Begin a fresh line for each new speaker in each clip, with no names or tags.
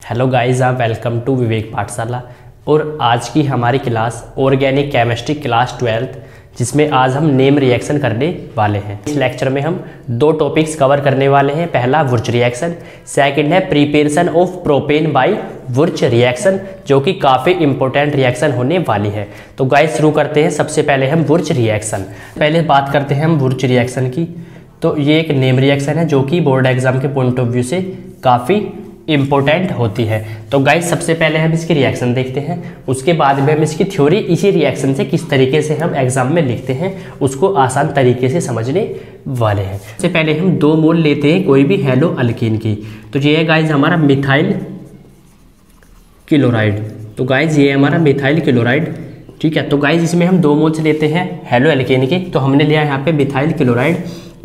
Hello guys, आप welcome to विवेक पाठशाला। और आज की हमारी class organic chemistry class 12th, जिसमें आज हम नेम रिएक्शन करने वाले हैं। इस लेक्चर में हम दो टॉपिक्स कवर करने वाले हैं। पहला वुर्च रिएक्शन, सेकंड है preparation of propane by Wurtz reaction, जो कि काफ़ी इंपॉर्टेंट रिएक्शन होने वाली है। तो गाइस शुरू करते हैं। सबसे पहले हम वुर्च रिएक्शन, पहले बात करते हैं हम वुर्च रिएक्शन की। तो ये एक नेम रिएक्शन है जो कि बोर्ड एग्जाम के पॉइंट ऑफ व्यू से काफ़ी इम्पोर्टेंट होती है। तो गाइस सबसे पहले हम इसकी रिएक्शन देखते हैं, उसके बाद में हम इसकी थ्योरी इसी रिएक्शन से किस तरीके से हम एग्जाम में लिखते हैं उसको आसान तरीके से समझने वाले हैं। सबसे पहले हम 2 मोल लेते हैं कोई भी हेलो अल्कीन की। तो ये है गाइस हमारा मिथाइल क्लोराइड। तो गाइस ये हमारा मिथाइल क्लोराइड, ठीक है। तो गाइस इसमें हम 2 मोल्स लेते हैं हेलो अल्कीन की। तो हमने लिया यहाँ पे मिथाइल क्लोराइड।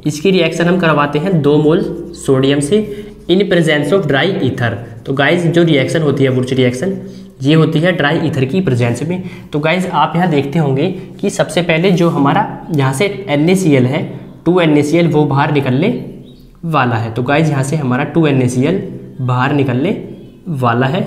इसकी रिएक्शन हम करवाते हैं 2 मोल सोडियम से in presence of dry ether. तो गाइज जो रिएक्शन होती है वुर्च रिएक्शन, ये होती है ड्राई ईथर की प्रेजेंस में। तो गाइज आप यहाँ देखते होंगे कि सबसे पहले जो हमारा यहाँ से NaCl है 2NaCl वो बाहर निकलने वाला है। तो गाइज यहाँ से हमारा 2NaCl बाहर निकलने वाला है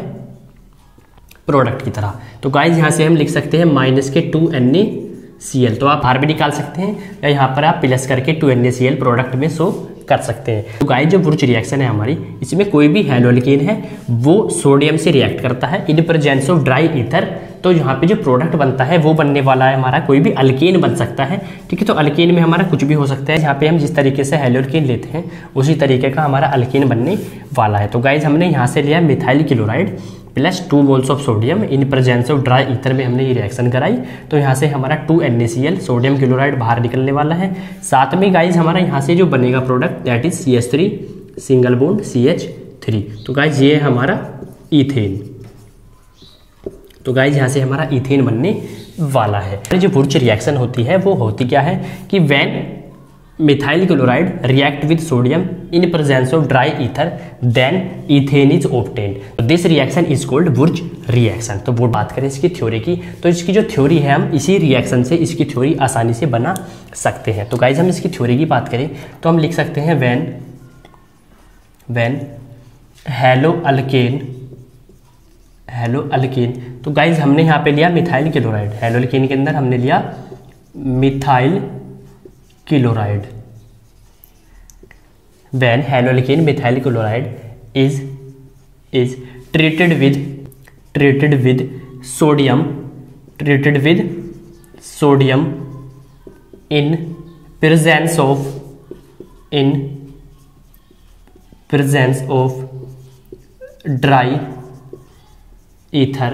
प्रोडक्ट की तरह। तो गाइज यहाँ से हम लिख सकते हैं -2NaCl। तो आप बाहर भी निकाल सकते हैं या यहाँ पर आप प्लस करके 2NaCl प्रोडक्ट में शो कर सकते हैं। तो गाइस जो वुर्च रिएक्शन है हमारी, इसमें कोई भी हेलोअल्कीन है वो सोडियम से रिएक्ट करता है इन प्रेजेंस ऑफ ड्राई ईथर। तो यहाँ पे जो प्रोडक्ट बनता है वो बनने वाला है हमारा कोई भी अल्कीन बन सकता है, ठीक है। तो अल्कीन में हमारा कुछ भी हो सकता है। यहाँ पे हम जिस तरीके से हेलोअल्कीन लेते हैं उसी तरीके का हमारा अल्कीन बनने वाला है। तो गाइस हमने यहाँ से लिया methyl chloride plus 2 moles of sodium in presence of dry ether में हमने ये रिएक्शन कराई। तो यहाँ से हमारा 2NaCl सोडियम क्लोराइड बाहर निकलने वाला है। साथ में गाइज हमारा यहाँ से जो बनेगा product that is CH3 single bond CH3। तो गाइज ये हमारा ईथेन। तो गाइज यहाँ से हमारा ईथेन बनने वाला है। जो वुर्च रिएक्शन होती है वो होती क्या है कि when methyl chloride react with sodium in presence of dry ether then ethane is obtained. This reaction is called Wurtz reaction. तो वो बात करें इसकी थ्योरी की, तो इसकी जो थ्योरी है हम इसी रिएक्शन से इसकी थ्योरी आसानी से बना सकते हैं। तो गाइज हम इसकी थ्योरी की बात करें तो हम लिख सकते हैं व्हेन हेलो अल्केन। तो गाइज हमने यहाँ पे लिया मिथाइल क्लोराइड, हेलो अल्केन के अंदर हमने लिया methyl chloride. when haloalkane methyl chloride is treated with sodium in presence of dry ether,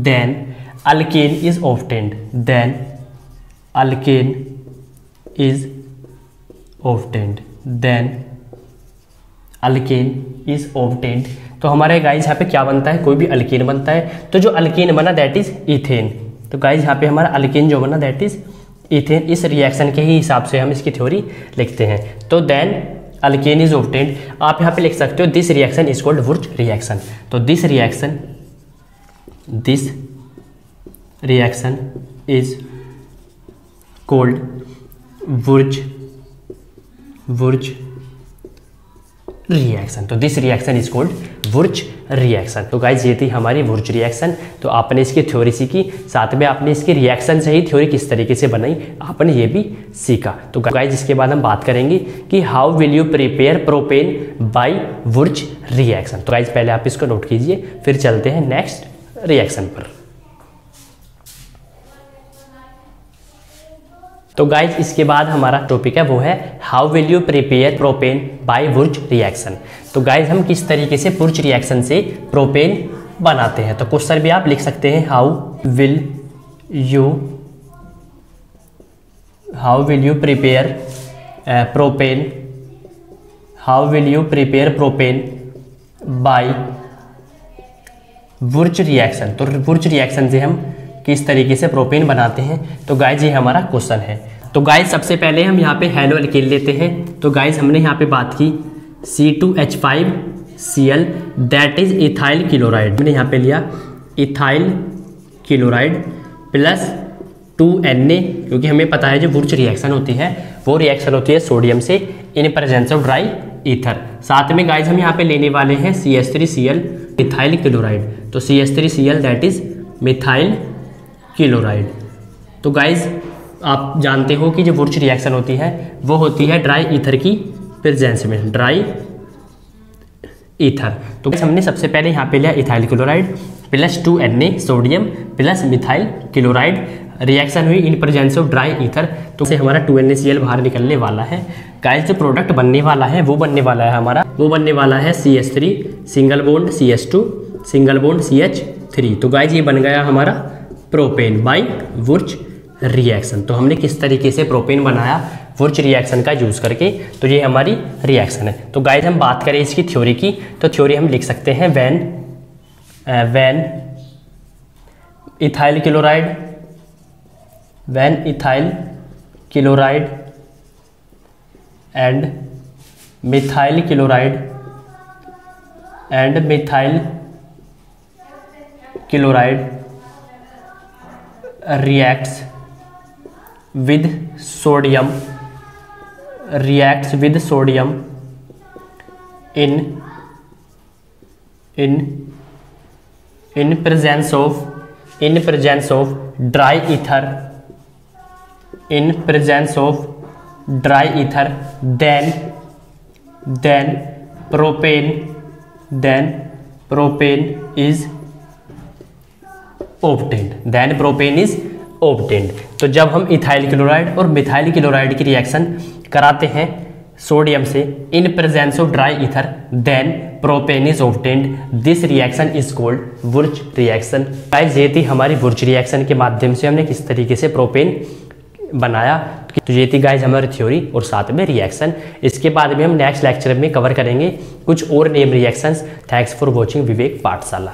then alkane is obtained। तो हमारे गाइज यहाँ पे क्या बनता है, कोई भी अल्कीन बनता है। तो जो अल्कीन बना दैट इज ईथेन। तो गाइज यहाँ पे हमारा अल्कीन जो बना दैट इज ईथेन। इस रिएक्शन के ही हिसाब से हम इसकी थ्योरी लिखते हैं। तो देन अल्केन इज ऑब्टेन्ड। आप यहाँ पे लिख सकते हो this reaction is called Wurtz reaction. तो this reaction is called Wurtz reaction. तो this reaction is called Wurtz reaction. तो गाइज ये थी हमारी वुर्च रिएक्शन। तो आपने इसकी थ्योरी सीखी, साथ में आपने इसकी रिएक्शन से ही थ्योरी किस तरीके से बनाई आपने ये भी सीखा। तो गाइज इसके बाद हम बात करेंगे कि how will you prepare propane by Wurtz reaction. तो गाइज पहले आप इसको नोट कीजिए, फिर चलते हैं नेक्स्ट रिएक्शन पर। तो गाइज इसके बाद हमारा टॉपिक है वो है how will you prepare propane by Wurtz reaction. तो गाइज हम किस तरीके से वुर्च रिएक्शन से प्रोपेन बनाते हैं। तो क्वेश्चन भी आप लिख सकते हैं how will you prepare propane by Wurtz reaction. तो वुर्च रिएक्शन से हम किस तरीके से प्रोपेन बनाते हैं। तो गाइज ये हमारा क्वेश्चन है। तो गाइज सबसे पहले हम यहाँ पे हेलो अल्केन लेते हैं। तो गाइज हमने यहाँ पे बात की C2H5Cl that is ethyl chloride. हमने यहाँ पे लिया इथाइल क्लोराइड प्लस 2Na, क्योंकि हमें पता है जो वुर्च रिएक्शन होती है वो रिएक्शन होती है सोडियम से in presence of dry ether. साथ में गाइज हम यहाँ पे लेने वाले हैं CH3Cl मिथाइल क्लोराइड। तो CH3Cl that is methyl chloride. तो गाइज आप जानते हो कि जो वुर्च रिएक्शन होती है वो होती है ड्राई ईथर की प्रेजेंस में, ड्राई ईथर। तो हमने सबसे पहले यहाँ पे लिया ethyl chloride plus 2Na sodium plus methyl chloride, reaction हुई in presence of dry ether, तो से हमारा 2NaCl बाहर निकलने वाला है। गाइस जो प्रोडक्ट बनने वाला है वो बनने वाला है CH3 single bond CH2 single bond CH3। तो गाइस ये बन गया हमारा प्रोपेन बाय वुर्च रिएक्शन। तो हमने किस तरीके से प्रोपेन बनाया वुर्च रिएक्शन का यूज़ करके, तो ये हमारी रिएक्शन है। तो गाइस हम बात करें इसकी थ्योरी की, तो थ्योरी हम लिख सकते हैं when ethyl chloride and methyl chloride reacts with sodium in presence of dry ether, then propane is obtained। तो जब हम इथाइल क्लोराइड और मिथाइल क्लोराइड की रिएक्शन कराते हैं सोडियम से in presence of dry ether, then propane is obtained. This reaction is called Wurtz reaction. Guys ये थी हमारी वुर्च रिएक्शन के माध्यम से हमने किस तरीके से प्रोपेन बनाया। तो ये थी गाइस हमारी थ्योरी और साथ में रिएक्शन। इसके बाद में हम नेक्स्ट लेक्चर में कवर करेंगे कुछ और name reactions. Thanks for watching Vivek पाठशाला।